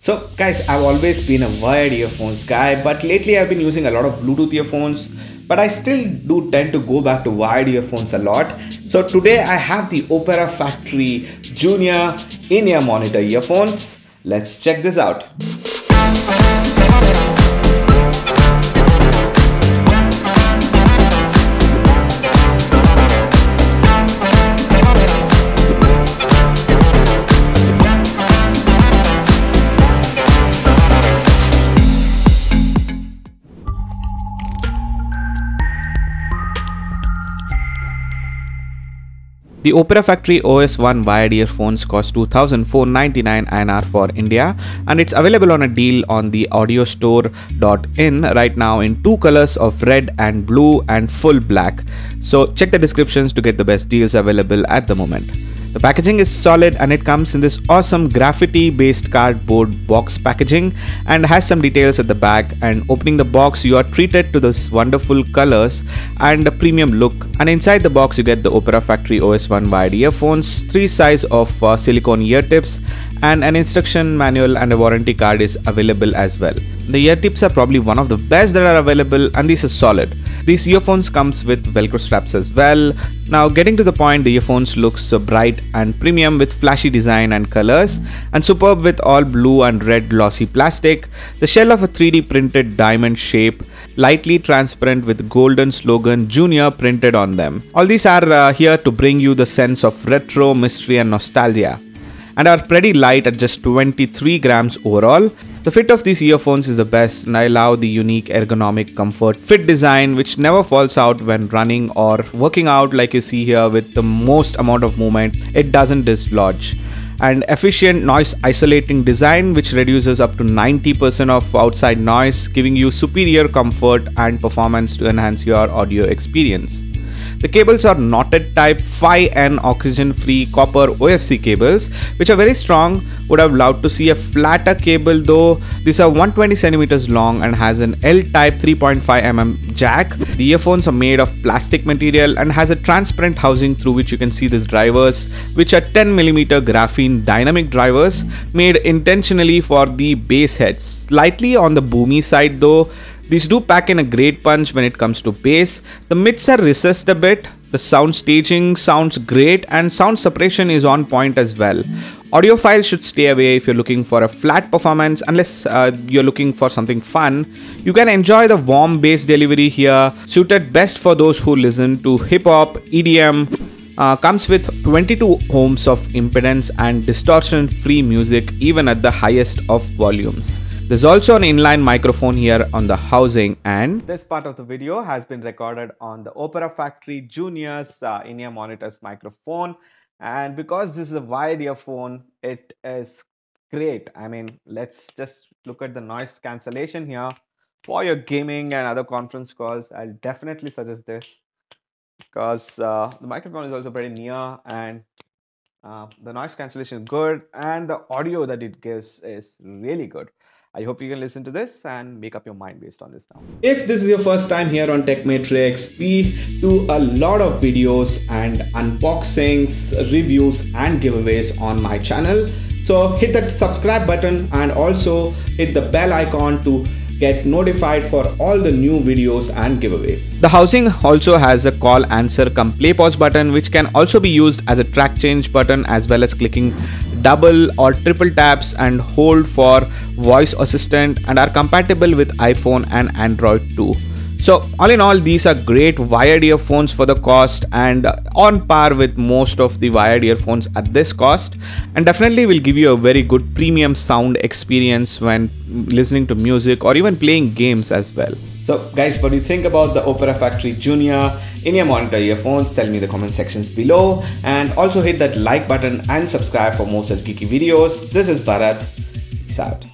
So guys, I've always been a wired earphones guy, but lately I've been using a lot of Bluetooth earphones, but I still do tend to go back to wired earphones a lot. So today I have the Operafactory Junior in-ear monitor earphones. Let's check this out. The Operafactory OS1 wired earphones cost 2,499 INR for India, and it's available on a deal on the audiostore.in right now in two colors of red and blue and full black. So check the descriptions to get the best deals available at the moment. The packaging is solid and it comes in this awesome graffiti based cardboard box packaging and has some details at the back, and opening the box you are treated to this wonderful colors and a premium look, and inside the box you get the Operafactory OS1 wired earphones, 3 size of silicone ear tips, and an instruction manual and a warranty card is available as well. The ear tips are probably one of the best that are available, and this is solid. These earphones comes with velcro straps as well. Now getting to the point, the earphones looks so bright and premium with flashy design and colors, and superb with all blue and red glossy plastic. The shell of a 3D printed diamond shape, lightly transparent with golden slogan Junior printed on them. All these are here to bring you the sense of retro, mystery and nostalgia, and are pretty light at just 23 grams overall. The fit of these earphones is the best, and I love the unique ergonomic comfort fit design which never falls out when running or working out, like you see here with the most amount of movement. It doesn't dislodge. And efficient noise isolating design which reduces up to 90% of outside noise, giving you superior comfort and performance to enhance your audio experience. The cables are knotted type 5N oxygen free copper OFC cables which are very strong. Would have loved to see a flatter cable though. These are 120 centimeters long and has an L-type 3.5mm jack. The earphones are made of plastic material and has a transparent housing through which you can see these drivers, which are 10mm graphene dynamic drivers made intentionally for the bass heads. Slightly on the boomy side though. These do pack in a great punch when it comes to bass. The mids are recessed a bit. The sound staging sounds great and sound separation is on point as well. Audiophiles should stay away if you're looking for a flat performance, unless you're looking for something fun. You can enjoy the warm bass delivery here, suited best for those who listen to hip hop, EDM. Comes with 22 ohms of impedance and distortion free music even at the highest of volumes. There's also an inline microphone here on the housing, and this part of the video has been recorded on the Operafactory Junior's in-ear monitors microphone, and because this is a wired earphone, it is great. I mean, let's just look at the noise cancellation here. For your gaming and other conference calls, I'll definitely suggest this because the microphone is also pretty near, and the noise cancellation is good, and the audio that it gives is really good. I hope you can listen to this and make up your mind based on this now. If this is your first time here on Tech Matrix, we do a lot of videos and unboxings, reviews and giveaways on my channel. So hit that subscribe button and also hit the bell icon to get notified for all the new videos and giveaways. The housing also has a call answer come play pause button which can also be used as a track change button, as well as clicking double or triple taps and hold for voice assistant, and are compatible with iPhone and Android too. So all in all, these are great wired earphones for the cost and on par with most of the wired earphones at this cost, and definitely will give you a very good premium sound experience when listening to music or even playing games as well. So guys, what do you think about the Operafactory Junior in-ear monitor earphones? Tell me in the comment sections below, and also hit that like button and subscribe for more such geeky videos. This is Bharat. Peace out.